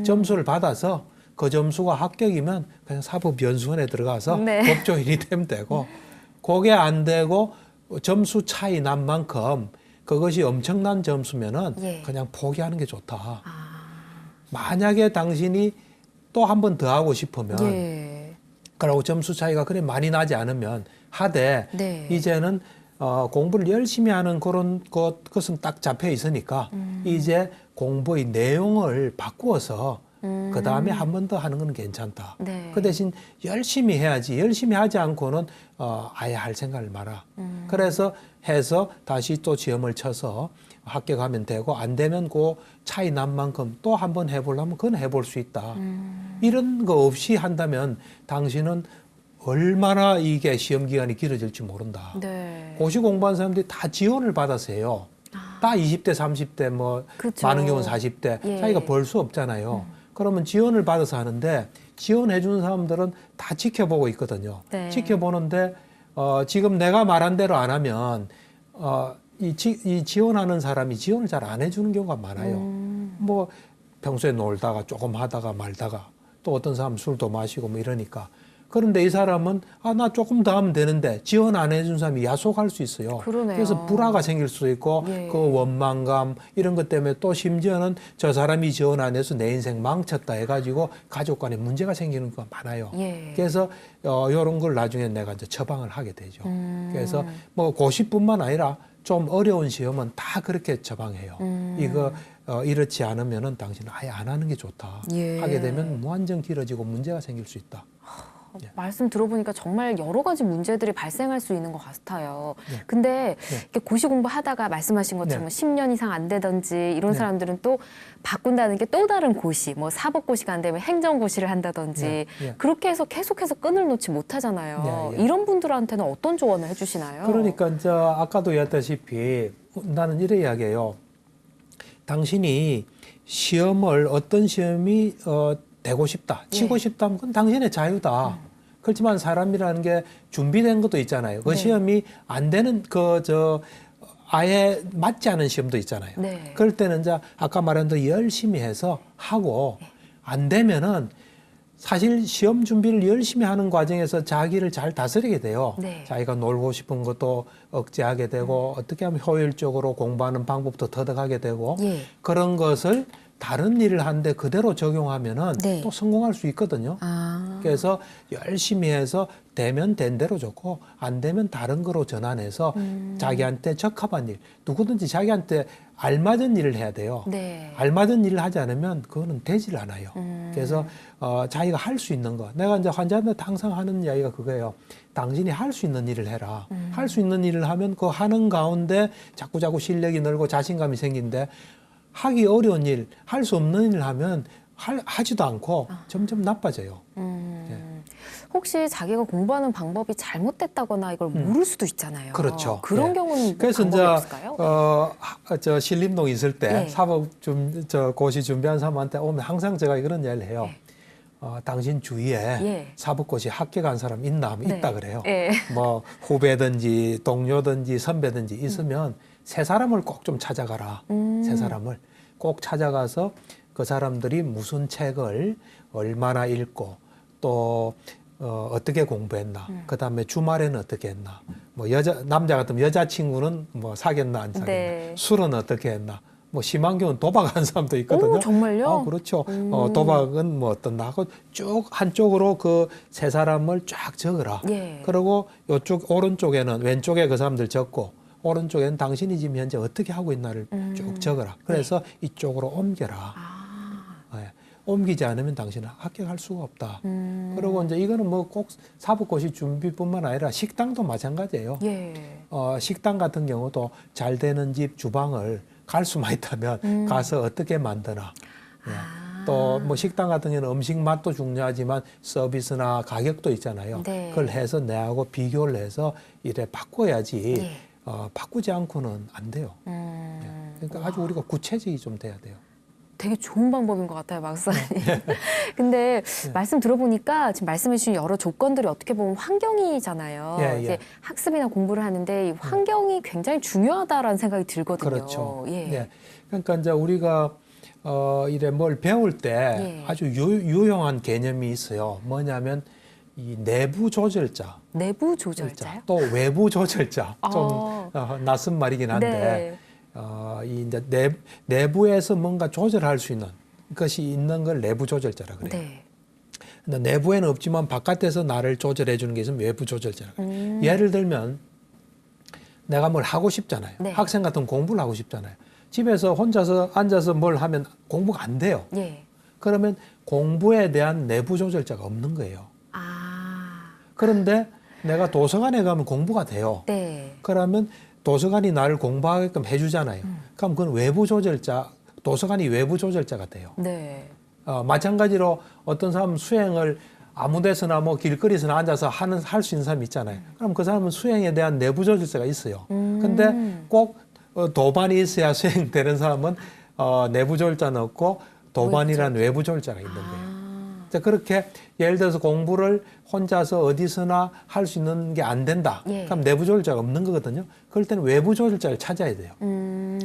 점수를 받아서 그 점수가 합격이면 그냥 사법연수원에 들어가서 네. 법조인이 되면 되고 그게 안 되고 점수 차이 난 만큼 그것이 엄청난 점수면은 예. 그냥 포기하는 게 좋다. 만약에 당신이 또 한 번 더 하고 싶으면 예. 그러고 점수 차이가 그래 많이 나지 않으면 하되 네. 이제는 공부를 열심히 하는 그런 것은 딱 잡혀 있으니까 이제 공부의 내용을 바꾸어서 그 다음에 한 번 더 하는 건 괜찮다. 네. 그 대신 열심히 해야지. 열심히 하지 않고는 아예 할 생각을 마라. 그래서 해서 다시 또 시험을 쳐서 합격하면 되고 안 되면 그 차이 난 만큼 또 한 번 해보려면 그건 해볼 수 있다. 이런 거 없이 한다면 당신은 얼마나 이게 시험 기간이 길어질지 모른다. 네. 고시 공부한 사람들이 다 지원을 받아서 해요. 다 20대, 30대, 뭐 그쵸. 많은 경우는 40대 예. 자기가 벌 수 없잖아요. 그러면 지원을 받아서 하는데 지원해 주는 사람들은 다 지켜보고 있거든요. 네. 지켜보는데 지금 내가 말한 대로 안 하면 이 지원하는 사람이 지원을 잘 안 해주는 경우가 많아요. 뭐 평소에 놀다가 조금 하다가 말다가 또 어떤 사람 술도 마시고 뭐 이러니까. 그런데 이 사람은 나 조금 더 하면 되는데 지원 안 해준 사람이 야속할 수 있어요. 그러네요. 그래서 불화가 생길 수도 있고 예. 그 원망감 이런 것 때문에 또 심지어는 저 사람이 지원 안 해서 내 인생 망쳤다 해가지고 가족 간에 문제가 생기는 거 많아요. 예. 그래서 이런 걸 나중에 내가 이제 처방을 하게 되죠. 그래서 뭐 고시뿐만 아니라 좀 어려운 시험은 다 그렇게 처방해요. 이거 이렇지 않으면은 당신은 아예 안 하는 게 좋다. 예. 하게 되면 무한정 길어지고 문제가 생길 수 있다. 말씀 들어보니까 정말 여러 가지 문제들이 발생할 수 있는 것 같아요. 네. 근데 네. 이렇게 고시 공부하다가 말씀하신 것처럼 네. 10년 이상 안 되든지 이런 네. 사람들은 또 바꾼다는 게 또 다른 고시, 뭐 사법고시가 안 되면 행정고시를 한다든지 네. 네. 그렇게 해서 계속해서 끈을 놓지 못하잖아요. 네. 네. 이런 분들한테는 어떤 조언을 해주시나요? 그러니까 이제 아까도 얘기했다시피 나는 이래 이야기해요. 당신이 시험을 어떤 시험이 되고 싶다, 치고 싶다면 그건 당신의 자유다. 그렇지만 사람이라는 게 준비된 것도 있잖아요. 그 네. 시험이 안 되는 아예 맞지 않은 시험도 있잖아요. 네. 그럴 때는 이제 아까 말한 대로 열심히 해서 하고 안 되면은 사실 시험 준비를 열심히 하는 과정에서 자기를 잘 다스리게 돼요. 네. 자기가 놀고 싶은 것도 억제하게 되고 어떻게 하면 효율적으로 공부하는 방법도 터득하게 되고 예. 그런 것을 다른 일을 하는데 그대로 적용하면은 네. 또 성공할 수 있거든요. 그래서 열심히 해서 되면 된 대로 좋고 안 되면 다른 거로 전환해서 자기한테 적합한 일, 누구든지 자기한테 알맞은 일을 해야 돼요. 네. 알맞은 일을 하지 않으면 그거는 되질 않아요. 그래서 자기가 할 수 있는 거. 내가 이제 환자한테 항상 하는 이야기가 그거예요. 당신이 할 수 있는 일을 해라. 할 수 있는 일을 하면 그 하는 가운데 자꾸자꾸 실력이 늘고 자신감이 생긴데 하기 어려운 일, 할 수 없는 일을 하면 하지도 않고 점점 나빠져요. 혹시 자기가 공부하는 방법이 잘못됐다거나 이걸 모를 수도 있잖아요. 그렇죠. 그런 예. 경우는 그래서 방법이 없을까요? 저 신림동 있을 때 네. 고시 준비한 사람한테 오면 항상 제가 그런 이야기를 해요. 당신 주위에 예. 사법고시 합격한 사람 있나 하면 네. 있다 그래요. 예. 뭐 후배든지 동료든지 선배든지 있으면 세 사람을 꼭 좀 찾아가라. 세 사람을 꼭 찾아가서 그 사람들이 무슨 책을 얼마나 읽고 또 어떻게 공부했나. 그다음에 주말에는 어떻게 했나. 뭐 남자 같으면 여자친구는 뭐 사귀었나 안 사귀었나. 네. 술은 어떻게 했나. 뭐 심한 경우는 도박한 사람도 있거든요. 오, 정말요? 그렇죠. 도박은 뭐 어떤나 하고 쭉 한쪽으로 그 세 사람을 쫙 적으라. 예. 그리고 요쪽 오른쪽에는 왼쪽에 그 사람들 적고 오른쪽에는 당신이 지금 현재 어떻게 하고 있나를 쭉 적어라. 그래서 이쪽으로 옮겨라. 예. 옮기지 않으면 당신은 합격할 수가 없다. 그리고 이제 이거는 뭐 꼭 사법고시 준비뿐만 아니라 식당도 마찬가지예요. 예. 식당 같은 경우도 잘 되는 집 주방을 갈 수만 있다면 가서 어떻게 만드나. 예. 또 뭐 식당 같은 경우는 음식 맛도 중요하지만 서비스나 가격도 있잖아요. 네. 그걸 해서 내하고 비교를 해서 이래 바꿔야지. 예. 바꾸지 않고는 안 돼요. 예. 그러니까 아주 우리가 구체적이 좀 돼야 돼요. 되게 좋은 방법인 것 같아요, 박사님. 근데 말씀 들어보니까 지금 말씀해 주신 여러 조건들이 어떻게 보면 환경이잖아요. 예, 예. 이제 학습이나 공부를 하는데 이 환경이 굉장히 중요하다라는 생각이 들거든요. 그렇죠. 예. 예. 그러니까 이제 우리가 이래 뭘 배울 때 예. 아주 유용한 개념이 있어요. 뭐냐면 이 내부 조절자. 내부 조절자요? 또 외부 조절자. 좀 낯선 말이긴 한데 네. 이 이제 내부에서 뭔가 조절할 수 있는 것이 있는 걸 내부 조절자라 그래요. 네. 근데 내부에는 없지만 바깥에서 나를 조절해 주는 게 있으면 외부 조절자라 그래요. 예를 들면 내가 뭘 하고 싶잖아요. 네. 학생 같은 공부를 하고 싶잖아요. 집에서 혼자서 앉아서 뭘 하면 공부가 안 돼요. 예. 그러면 공부에 대한 내부 조절자가 없는 거예요. 그런데 내가 도서관에 가면 공부가 돼요. 네. 그러면 도서관이 나를 공부하게끔 해주잖아요. 그럼 그건 외부 조절자, 도서관이 외부 조절자가 돼요. 네. 마찬가지로 어떤 사람은 수행을 아무 데서나 뭐 길거리에서나 앉아서 할 수 있는 사람이 있잖아요. 그럼 그 사람은 수행에 대한 내부 조절자가 있어요. 근데 꼭 도반이 있어야 수행되는 사람은 내부 조절자는 없고 도반이라는 외부 조절자가 있는 거예요. 자, 그렇게 예를 들어서 공부를 혼자서 어디서나 할 수 있는 게 안 된다. 예. 그럼 내부 조절자가 없는 거거든요. 그럴 때는 외부 조절자를 찾아야 돼요.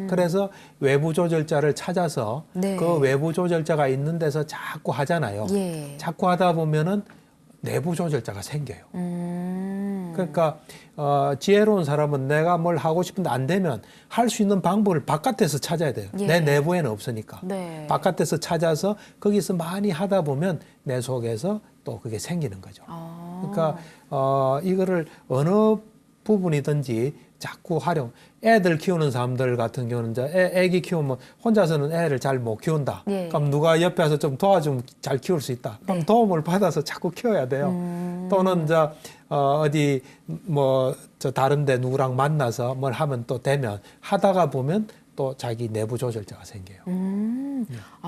그래서 외부 조절자를 찾아서 네. 그 외부 조절자가 있는 데서 자꾸 하잖아요. 예. 자꾸 하다 보면은 내부 조절자가 생겨요. 그러니까 지혜로운 사람은 내가 뭘 하고 싶은데 안 되면 할 수 있는 방법을 바깥에서 찾아야 돼요. 예. 내 내부에는 없으니까. 네. 바깥에서 찾아서 거기서 많이 하다 보면 내 속에서 또 그게 생기는 거죠. 그러니까 이거를 어느 부분이든지 자꾸 활용. 애들 키우는 사람들 같은 경우는 이제 애기 키우면 혼자서는 애를 잘 못 키운다. 예. 그럼 누가 옆에서 좀 도와주면 잘 키울 수 있다. 그럼 네. 도움을 받아서 자꾸 키워야 돼요. 또는 이제 어디 뭐 저 다른데 누구랑 만나서 뭘 하면 또 되면 하다가 보면 또 자기 내부 조절자가 생겨요.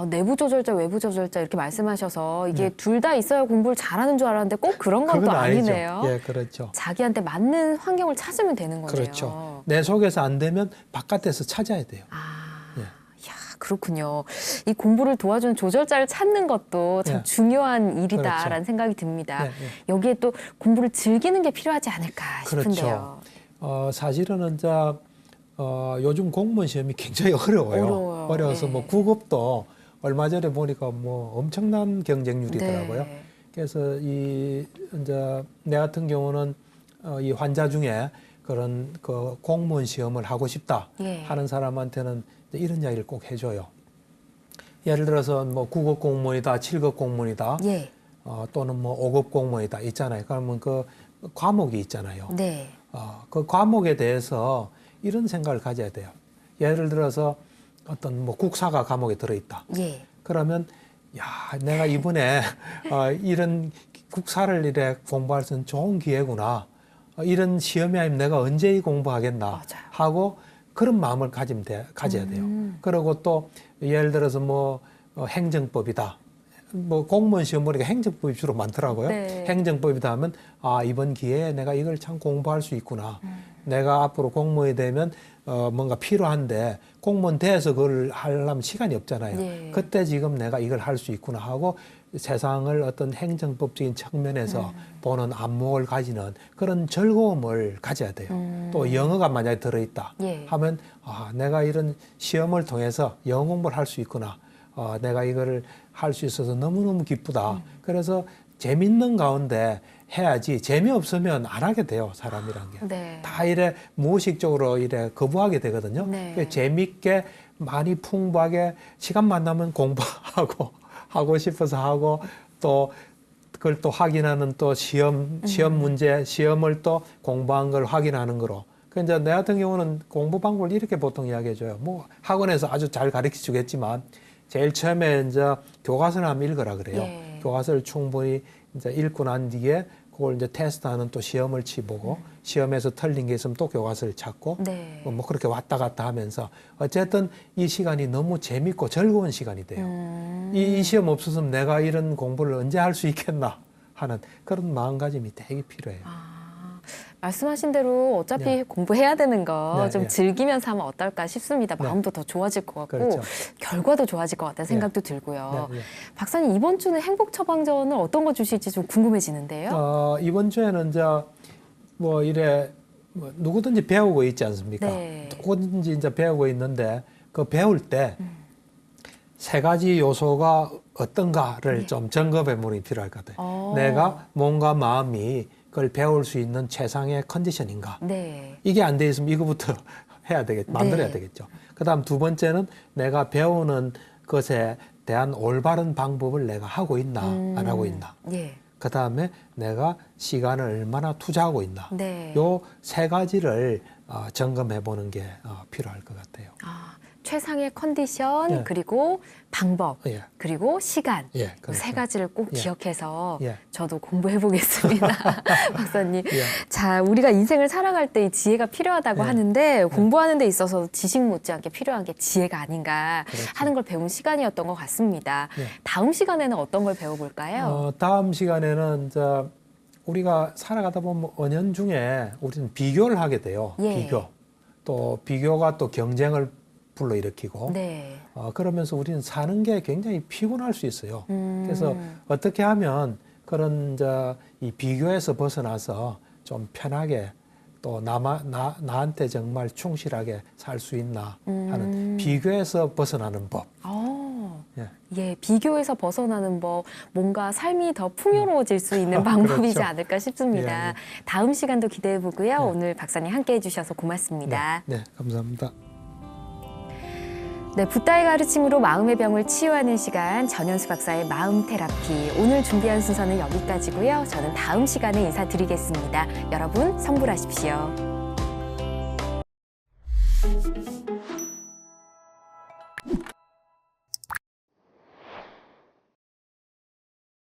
내부 조절자, 외부 조절자 이렇게 말씀하셔서 이게 둘 다 있어야 공부를 잘하는 줄 알았는데 꼭 그런 건 또 그건 아니죠. 아니네요. 예, 그렇죠. 자기한테 맞는 환경을 찾으면 되는 거네요. 그렇죠. 내 속에서 안 되면 바깥에서 찾아야 돼요. 예. 이야, 그렇군요. 이 공부를 도와주는 조절자를 찾는 것도 참 예. 중요한 일이다라는 그렇죠. 생각이 듭니다. 예, 예. 여기에 또 공부를 즐기는 게 필요하지 않을까 싶은데요. 그렇죠. 사실은 이제 요즘 공무원 시험이 굉장히 어려워요. 어려워요. 어려워서 네. 뭐 국업도 얼마 전에 보니까 뭐 엄청난 경쟁률이더라고요. 네. 그래서 이제 내 같은 경우는 이 환자 중에 그런 그 공무원 시험을 하고 싶다 예. 하는 사람한테는 이런 이야기를 꼭 해줘요. 예를 들어서 뭐 9급 공무원이다, 7급 공무원이다, 예. 또는 뭐 5급 공무원이다 있잖아요. 그러면 그 과목이 있잖아요. 네. 그 과목에 대해서 이런 생각을 가져야 돼요. 예를 들어서 어떤 뭐 국사가 과목에 들어있다. 예. 그러면 야, 내가 이번에 이런 국사를 이래 공부할 수 있는 좋은 기회구나. 이런 시험이 아니면 내가 언제 이 공부하겠나 맞아요. 하고 그런 마음을 가져야 돼요. 그리고 또 예를 들어서 뭐 행정법이다. 뭐 공무원 시험 보니까 행정법이 주로 많더라고요. 네. 행정법이다 하면 이번 기회에 내가 이걸 참 공부할 수 있구나. 내가 앞으로 공무원이 되면 뭔가 필요한데 공무원 돼서 그걸 하려면 시간이 없잖아요. 네. 그때 지금 내가 이걸 할 수 있구나 하고 세상을 어떤 행정법적인 측면에서 보는 안목을 가지는 그런 즐거움을 가져야 돼요. 또 영어가 만약에 들어있다 예. 하면 내가 이런 시험을 통해서 영어 공부를 할 수 있구나. 내가 이거를 할 수 있어서 너무너무 기쁘다. 그래서 재밌는 가운데 해야지 재미없으면 안 하게 돼요, 사람이란 게. 네. 다 이래 무의식적으로 이래 거부하게 되거든요. 네. 그래서 재밌게 많이 풍부하게 시간만 나면 공부하고 하고 싶어서 하고 또 그걸 또 확인하는 또 시험 문제, 시험을 또 공부한 걸 확인하는 거로 그 이제 내 같은 경우는 공부 방법을 이렇게 보통 이야기해줘요. 뭐 학원에서 아주 잘 가르쳐 주겠지만 제일 처음에 이제 교과서를 한번 읽으라 그래요. 예. 교과서를 충분히 이제 읽고 난 뒤에 그걸 이제 테스트하는 또 시험을 치보고 시험에서 틀린 게 있으면 또 교과서를 찾고 네. 뭐 그렇게 왔다 갔다 하면서 어쨌든 이 시간이 너무 재밌고 즐거운 시간이 돼요. 이 시험 없었으면 내가 이런 공부를 언제 할 수 있겠나 하는 그런 마음가짐이 되게 필요해요. 말씀하신 대로 어차피 네. 공부해야 되는 거 좀 네. 즐기면서 하면 어떨까 싶습니다. 마음도 더 좋아질 것 같고 그렇죠. 결과도 좋아질 것 같다는 생각도 들고요. 네, 네. 박사님 이번 주는 행복 처방전을 어떤 거 주실지 좀 궁금해지는데요. 이번 주에는 이제 뭐 이래 뭐 누구든지 배우고 있지 않습니까? 네. 누구든지 이제 배우고 있는데 그 배울 때 세 가지 요소가 어떤가를 좀 점검해 보는 게 필요할 것 같아요. 내가 몸과 마음이 그걸 배울 수 있는 최상의 컨디션인가? 네. 이게 안 돼 있으면 이거부터 만들어야 네. 되겠죠. 그다음 두 번째는 내가 배우는 것에 대한 올바른 방법을 내가 하고 있나 안 하고 있나. 예. 그다음에 내가 시간을 얼마나 투자하고 있나. 네. 요 세 가지를 점검해 보는 게 필요할 것 같아요. 최상의 컨디션 예. 그리고 방법 예. 그리고 시간 예, 그 세 그렇죠. 가지를 꼭 예. 기억해서 예. 저도 공부해 보겠습니다. 박사님. 예. 자, 우리가 인생을 살아갈 때 이 지혜가 필요하다고 예. 하는데 공부하는 데 있어서 지식 못지않게 필요한 게 지혜가 아닌가 그렇죠. 하는 걸 배운 시간이었던 것 같습니다. 예. 다음 시간에는 어떤 걸 배워볼까요? 다음 시간에는 이제 우리가 살아가다 보면 은연중에 우리는 비교를 하게 돼요. 예. 비교. 또 비교가 또 경쟁을 불러일으키고 네. 그러면서 우리는 사는 게 굉장히 피곤할 수 있어요. 그래서 어떻게 하면 그런 이제 이 비교에서 벗어나서 좀 편하게 또 나한테 정말 충실하게 살 수 있나 하는 비교에서 벗어나는 법. 예. 예, 비교에서 벗어나는 법, 뭔가 삶이 더 풍요로워질 수 있는 방법이지 그렇죠. 않을까 싶습니다. 예, 예. 다음 시간도 기대해 보고요. 네. 오늘 박사님 함께 해주셔서 고맙습니다. 네, 감사합니다. 네, 붓다의 가르침으로 마음의 병을 치유하는 시간, 전현수 박사의 마음 테라피. 오늘 준비한 순서는 여기까지고요. 저는 다음 시간에 인사드리겠습니다. 여러분, 성불하십시오.